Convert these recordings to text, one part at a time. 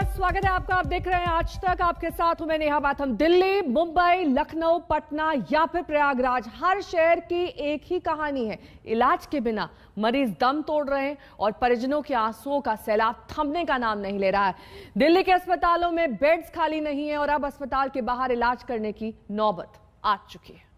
Viewers, स्वागत है आपका। आप देख रहे हैं आज तक। आपके साथ हूं मैं नेहा बाथम। दिल्ली, मुंबई, लखनऊ, पटना या फिर प्रयागराज, हर शहर की एक ही कहानी है। इलाज के बिना मरीज दम तोड़ रहे हैं और परिजनों के आंसुओं का सैलाब थमने का नाम नहीं ले रहा है। दिल्ली के अस्पतालों में बेड्स खाली नहीं है और अब अस्पताल के बाहर इलाज करने की नौबत आ चुकी है।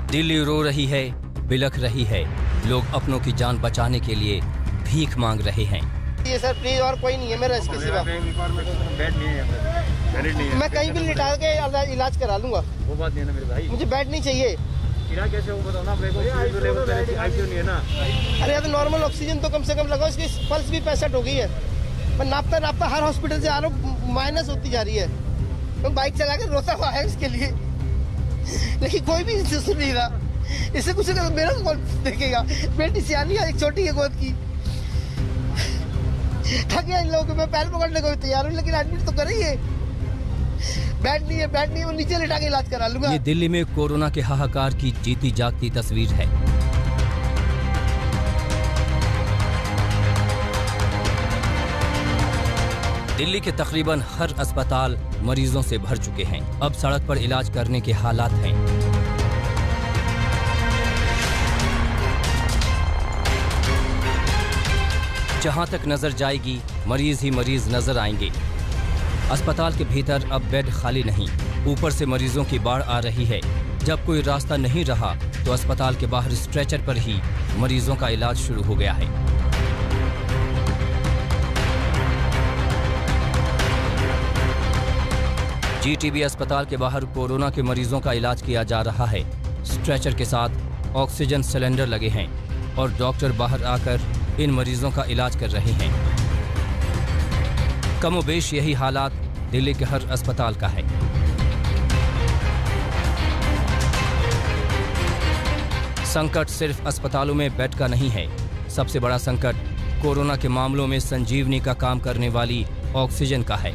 दिल्ली रो रही है, बिलख रही है। लोग अपनों की जान बचाने के लिए भीख मांग रहे हैं। ये सर प्लीज, और कोई नहीं है मेरा इसके सिवा। बेड नहीं है, मैं कहीं भी लिटा के इलाज करा लूंगा। वो बात नहीं है ना मेरे भाई। मुझे बेड नहीं चाहिए। इलाज कैसे हो बताओ ना मेरे को। आईसीयू नहीं है ना। अरे यार, नॉर्मल ऑक्सीजन तो कम से कम लगाओ। इसकी पल्स भी 65 हो गई है। मैं नापता हर हॉस्पिटल से आ रहा हूँ, माइनस होती जा रही है। तो बाइक चला के रोता हुआ है उसके लिए, लेकिन कोई भी सुन नहीं रहा। इससे कुछ मेरा कौन देखेगा। बेटी सियानी है, एक छोटी है गोद की। थक गया इन लोगों को। मैं पैर पकड़ने को तैयार हूँ, लेकिन एडमिट तो करेंगे। बेड नहीं है, वो नीचे लिटा के इलाज करा लूंगा। ये दिल्ली में कोरोना के हाहाकार की जीती जागती तस्वीर है। दिल्ली के तकरीबन हर अस्पताल मरीजों से भर चुके हैं। अब सड़क पर इलाज करने के हालात हैं। जहां तक नजर जाएगी, मरीज ही मरीज नजर आएंगे। अस्पताल के भीतर अब बेड खाली नहीं, ऊपर से मरीजों की बाढ़ आ रही है। जब कोई रास्ता नहीं रहा तो अस्पताल के बाहर स्ट्रेचर पर ही मरीजों का इलाज शुरू हो गया है। जीटीबी अस्पताल के बाहर कोरोना के मरीजों का इलाज किया जा रहा है। स्ट्रेचर के साथ ऑक्सीजन सिलेंडर लगे हैं और डॉक्टर बाहर आकर इन मरीजों का इलाज कर रहे हैं। कमोबेश यही हालात दिल्ली के हर अस्पताल का है। संकट सिर्फ अस्पतालों में बेड का नहीं है। सबसे बड़ा संकट कोरोना के मामलों में संजीवनी का काम करने वाली ऑक्सीजन का है।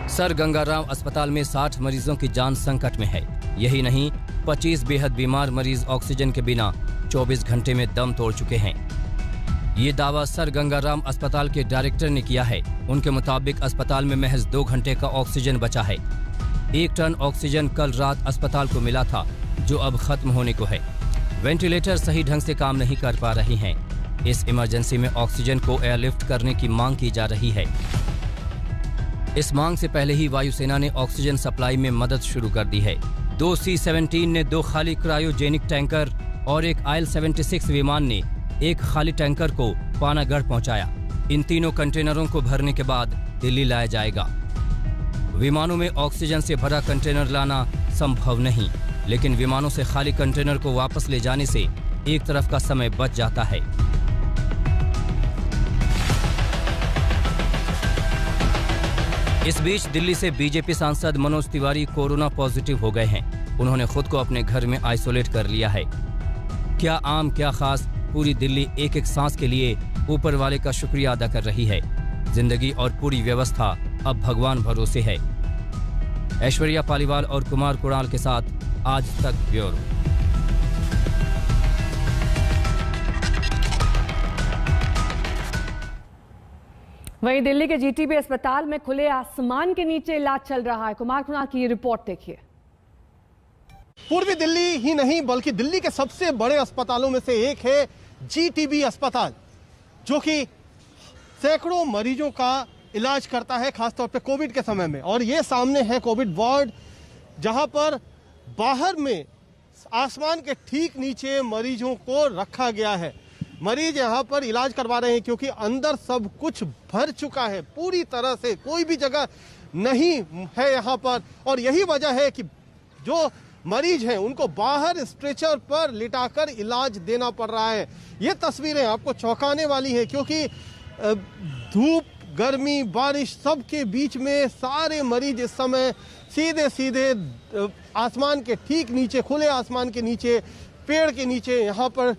सर गंगाराम अस्पताल में 60 मरीजों की जान संकट में है। यही नहीं, 25 बेहद बीमार मरीज ऑक्सीजन के बिना 24 घंटे में दम तोड़ चुके हैं। ये दावा सर गंगाराम अस्पताल के डायरेक्टर ने किया है। उनके मुताबिक अस्पताल में महज 2 घंटे का ऑक्सीजन बचा है। 1 टन ऑक्सीजन कल रात अस्पताल को मिला था, जो अब खत्म होने को है। वेंटिलेटर सही ढंग से काम नहीं कर पा रहे हैं। इस इमरजेंसी में ऑक्सीजन को एयरलिफ्ट करने की मांग की जा रही है। इस मांग से पहले ही वायुसेना ने ऑक्सीजन सप्लाई में मदद शुरू कर दी है। 2 C-17 ने 2 खाली क्रायोजेनिक टैंकर और एक IL-76 विमान ने 1 खाली टैंकर को पानागढ़ पहुंचाया। इन तीनों कंटेनरों को भरने के बाद दिल्ली लाया जाएगा। विमानों में ऑक्सीजन से भरा कंटेनर लाना संभव नहीं, लेकिन विमानों से खाली कंटेनर को वापस ले जाने से एक तरफ का समय बच जाता है। इस बीच दिल्ली से बीजेपी सांसद मनोज तिवारी कोरोना पॉजिटिव हो गए हैं। उन्होंने खुद को अपने घर में आइसोलेट कर लिया है। क्या आम क्या खास, पूरी दिल्ली एक एक सांस के लिए ऊपर वाले का शुक्रिया अदा कर रही है। जिंदगी और पूरी व्यवस्था अब भगवान भरोसे है। ऐश्वर्या पालीवाल और कुमार कुणाल के साथ आज तक ब्यूरो। वहीं दिल्ली के जीटीबी अस्पताल में खुले आसमान के नीचे इलाज चल रहा है। कुमार कुणाल की ये रिपोर्ट देखिए। पूर्वी दिल्ली ही नहीं बल्कि दिल्ली के सबसे बड़े अस्पतालों में से एक है जीटीबी अस्पताल, जो कि सैकड़ों मरीजों का इलाज करता है, खासतौर पे कोविड के समय में। और ये सामने है कोविड वार्ड, जहां पर बाहर में आसमान के ठीक नीचे मरीजों को रखा गया है। मरीज यहाँ पर इलाज करवा रहे हैं क्योंकि अंदर सब कुछ भर चुका है पूरी तरह से, कोई भी जगह नहीं है यहाँ पर। और यही वजह है कि जो मरीज हैं उनको बाहर स्ट्रेचर पर लिटाकर इलाज देना पड़ रहा है। ये तस्वीरें आपको चौंकाने वाली हैं, क्योंकि धूप, गर्मी, बारिश सब के बीच में सारे मरीज इस समय सीधे सीधे आसमान के ठीक नीचे, खुले आसमान के नीचे, पेड़ के नीचे यहाँ पर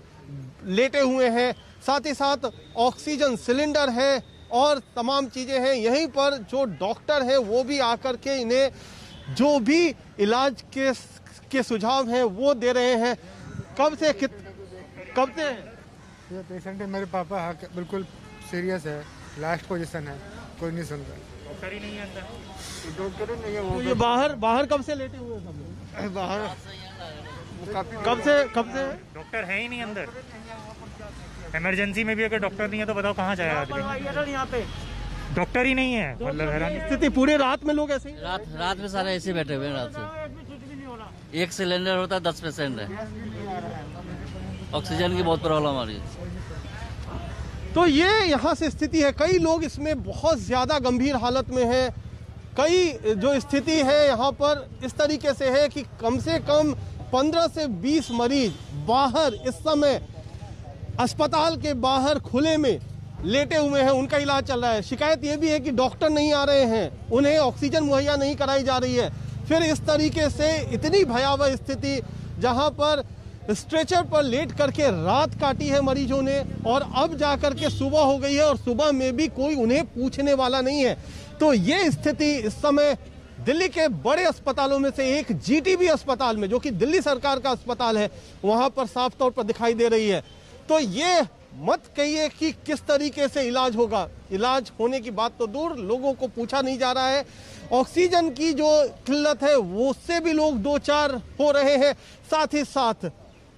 लेटे हुए हैं। साथ ही साथ ऑक्सीजन सिलेंडर है और तमाम चीज़ें हैं। यहीं पर जो डॉक्टर है वो भी आकर के इन्हें जो भी इलाज के सुझाव हैं वो दे रहे हैं। कब से ये पेशेंट है मेरे पापा, बिल्कुल सीरियस है, लास्ट पोजीशन है, कोई नहीं सुन रहा। डॉक्टर ही नहीं है अंदर, डॉक्टर ही नहीं है वो। तो ये बाहर कब से लेटे हुए हैं? बाहर कब से डॉक्टर है ही नहीं अंदर। इमरजेंसी में भी अगर डॉक्टर नहीं है तो बताओ कहाँ जाएगा आदमी। यहाँ पे डॉक्टर ही नहीं है, मतलब हैरानी स्थिति। पूरे रात में लोग ऐसे ही रात में सारे ऐसे बैठे हुए हैं। रात से एक सिलेंडर होता है, 10 पेशेंट है, ऑक्सीजन की बहुत प्रॉब्लम आ रही है। तो ये यहाँ से स्थिति है। कई लोग इसमें बहुत ज़्यादा गंभीर हालत में हैं। कई जो स्थिति है यहाँ पर इस तरीके से है कि कम से कम 15 से 20 मरीज बाहर इस समय अस्पताल के बाहर खुले में लेटे हुए हैं, उनका इलाज चल रहा है। शिकायत ये भी है कि डॉक्टर नहीं आ रहे हैं, उन्हें ऑक्सीजन मुहैया नहीं कराई जा रही है। फिर इस तरीके से इतनी भयावह स्थिति जहाँ पर स्ट्रेचर पर लेट करके रात काटी है मरीजों ने, और अब जाकर के सुबह हो गई है और सुबह में भी कोई उन्हें पूछने वाला नहीं है। तो ये स्थिति इस समय दिल्ली के बड़े अस्पतालों में से एक जीटीबी अस्पताल में, जो कि दिल्ली सरकार का अस्पताल है, वहां पर साफ तौर पर दिखाई दे रही है। तो ये मत कहिए कि किस तरीके से इलाज होगा। इलाज होने की बात तो दूर, लोगों को पूछा नहीं जा रहा है। ऑक्सीजन की जो किल्लत है वो उससे भी लोग दो चार हो रहे हैं। साथ ही साथ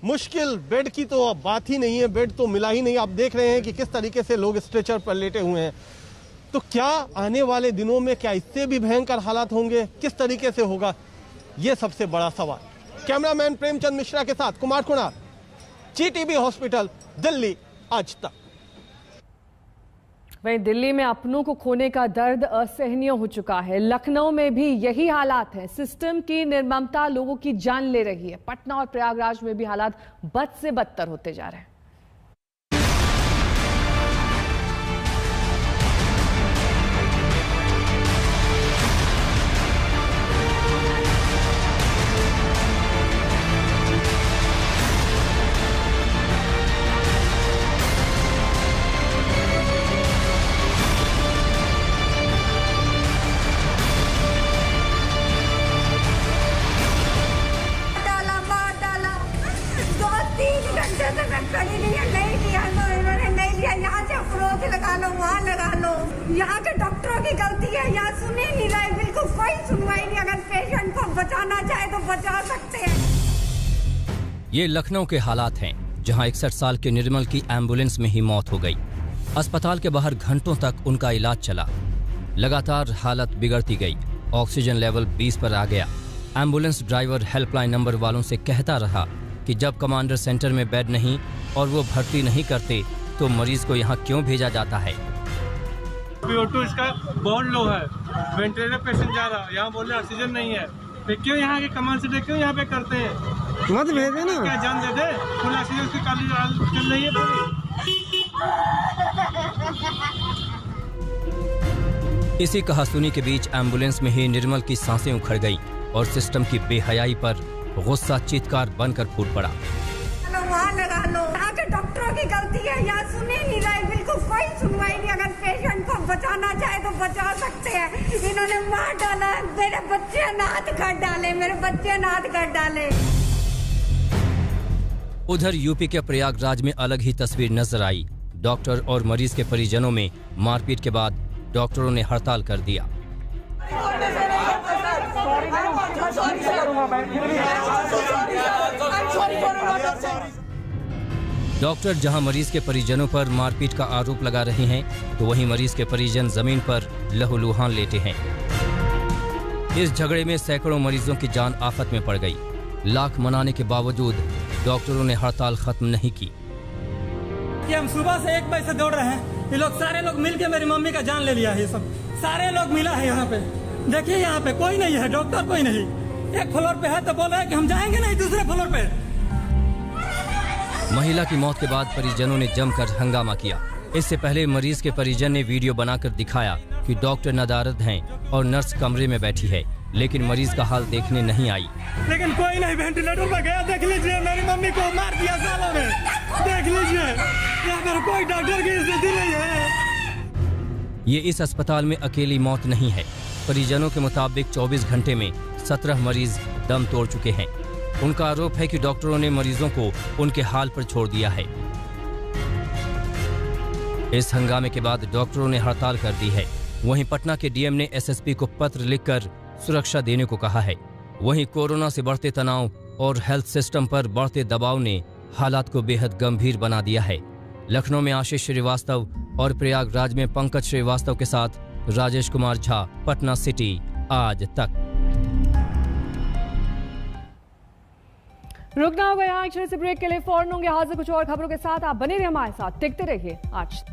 मुश्किल बेड की तो अब बात ही नहीं है, बेड तो मिला ही नहीं। आप देख रहे हैं कि किस तरीके से लोग स्ट्रेचर पर लेटे हुए हैं। तो क्या आने वाले दिनों में क्या इससे भी भयंकर हालात होंगे, किस तरीके से होगा, ये सबसे बड़ा सवाल। कैमरामैन प्रेमचंद मिश्रा के साथ कुमार कुणाल, जीटीबी हॉस्पिटल, दिल्ली आज तक। वहीं दिल्ली में अपनों को खोने का दर्द असहनीय हो चुका है। लखनऊ में भी यही हालात है। सिस्टम की निर्ममता लोगों की जान ले रही है। पटना और प्रयागराज में भी हालात बद से बदतर होते जा रहे हैं। यहाँ के डॉक्टरों की गलती है, यहाँ सुने नहीं रहे, बिल्कुल कोई सुनवाई नहीं। अगर पेशेंट को बचाना चाहे तो बचा सकते हैं। ये लखनऊ के हालात हैं, जहां 61 साल के निर्मल की एम्बुलेंस में ही मौत हो गई। अस्पताल के बाहर घंटों तक उनका इलाज चला। लगातार हालत बिगड़ती गई। ऑक्सीजन लेवल 20 पर आ गया। एम्बुलेंस ड्राइवर हेल्पलाइन नंबर वालों से कहता रहा कि जब कमांडर सेंटर में बेड नहीं और वो भर्ती नहीं करते तो मरीज को यहाँ क्यों भेजा जाता है। PO2 इसका बहुत लो है, वेंटिलेटर पेशेंट जा रहा है, यहाँ बोल रहे ऑक्सीजन नहीं है। फिर क्यों यहाँ के कमांड से क्यों यहाँ पे करते हैं? मत भेजे ना, क्या जान दे दे, फुल ऑक्सीजन की काली चल रही है पूरी। इसी कहासुनी के बीच एम्बुलेंस में ही निर्मल की सांसें उखड़ गईं और सिस्टम की बेहयाई पर गुस्सा चीत्कार बनकर फूट पड़ा। वहाँ लगा लो, यहाँ के डॉक्टरों की गलती है, यहाँ सुने नहीं रहे, बिल्कुल कोई सुनवाई नहीं। अगर पेशेंट को बचाना चाहे तो बचा सकते हैं। इन्होंने मार डाला, मेरे बच्चे नाथ कर डाले, मेरे बच्चे नाथ कर डाले। उधर यूपी के प्रयागराज में अलग ही तस्वीर नजर आई। डॉक्टर और मरीज के परिजनों में मारपीट के बाद डॉक्टरों ने हड़ताल कर दिया। डॉक्टर जहां मरीज के परिजनों पर मारपीट का आरोप लगा रहे हैं, तो वहीं मरीज के परिजन जमीन पर लहूलुहान लेटे हैं। इस झगड़े में सैकड़ों मरीजों की जान आफत में पड़ गई। लाख मनाने के बावजूद डॉक्टरों ने हड़ताल खत्म नहीं की। कि हम सुबह से 1 बजे से दौड़ रहे हैं, ये लोग सारे लोग मिलके मेरी मम्मी का जान ले लिया है। ये सब सारे लोग मिला है यहाँ पे। देखिए यहाँ पे कोई नहीं है, डॉक्टर कोई नहीं। एक फ्लोर पे है तो बोल रहे हैं कि हम जाएंगे नहीं दूसरे फ्लोर पे। महिला की मौत के बाद परिजनों ने जमकर हंगामा किया। इससे पहले मरीज के परिजन ने वीडियो बनाकर दिखाया कि डॉक्टर नदारद हैं और नर्स कमरे में बैठी है, लेकिन मरीज का हाल देखने नहीं आई। लेकिन कोई नहीं, वेंटिलेटर पर गया, देख लीजिए मेरी मम्मी को मार दिया सालों में, देख लीजिए यहाँ पर कोई डॉक्टर की स्थिति नहीं है। ये इस अस्पताल में अकेली मौत नहीं है। परिजनों के मुताबिक 24 घंटे में 17 मरीज दम तोड़ चुके हैं। उनका आरोप है कि डॉक्टरों ने मरीजों को उनके हाल पर छोड़ दिया है। इस हंगामे के बाद डॉक्टरों ने हड़ताल कर दी है। वहीं पटना के डीएम ने एसएसपी को पत्र लिखकर सुरक्षा देने को कहा है। वहीं कोरोना से बढ़ते तनाव और हेल्थ सिस्टम पर बढ़ते दबाव ने हालात को बेहद गंभीर बना दिया है। लखनऊ में आशीष श्रीवास्तव और प्रयागराज में पंकज श्रीवास्तव के साथ राजेश कुमार झा, पटना सिटी आज तक। रुकना होगा यहाँ, एक छोटे से ब्रेक के लिए फौरन होंगे हाजिर कुछ और खबरों के साथ। आप बने रहिए हमारे साथ, टिकते रहिए। आज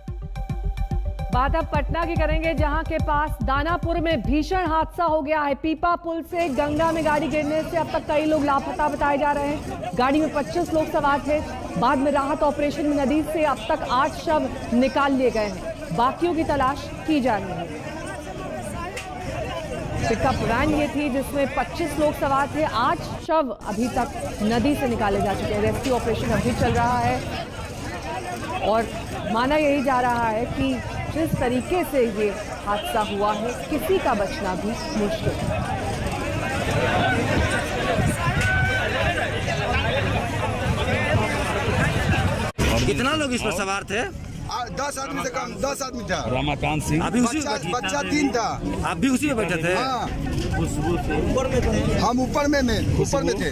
बात अब पटना की करेंगे, जहां के पास दानापुर में भीषण हादसा हो गया है। पीपा पुल से गंगा में गाड़ी गिरने से अब तक कई लोग लापता बताए जा रहे हैं। गाड़ी में 25 लोग सवार थे। बाद में राहत ऑपरेशन में नदी से अब तक 8 शव निकाल लिए गए हैं। बाकियों की तलाश की जा रही है। पिकअप वैन ये थी जिसमें 25 लोग सवार थे। 8 शव अभी तक नदी से निकाले जा चुके हैं। रेस्क्यू ऑपरेशन अभी चल रहा है और माना यही जा रहा है कि जिस तरीके से ये हादसा हुआ है, किसी का बचना भी मुश्किल है। कितना लोग इसमें सवार थे? 10 आदमी से कम, 10 आदमी था। रमाकांत सिंह अभी उसी बच्चा 3 था। आप भी उसी में बैठे थे? हाँ। हम ऊपर में थे,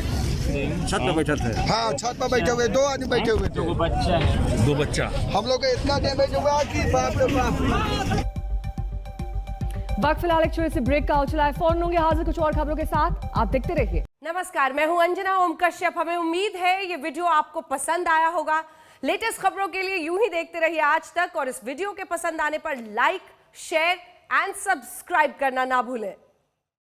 छत पे बैठे थे। हाँ, छत पर बैठे हुए 2 आदमी बैठे हुए थे। 2 बच्चा। हम लोग का इतना डैमेज हुआ कि बाप रे बाप। वक्त फिलहाल एक छोटे से ब्रेक का उछला है। फौरन होंगे हाजिर कुछ और खबरों के साथ, आप देखते रहिए। नमस्कार, मैं हूं अंजना ओम कश्यप। हमें उम्मीद है ये वीडियो आपको पसंद आया होगा। लेटेस्ट खबरों के लिए यूं ही देखते रहिए आज तक, और इस वीडियो के पसंद आने पर लाइक, शेयर एंड सब्सक्राइब करना ना भूलें।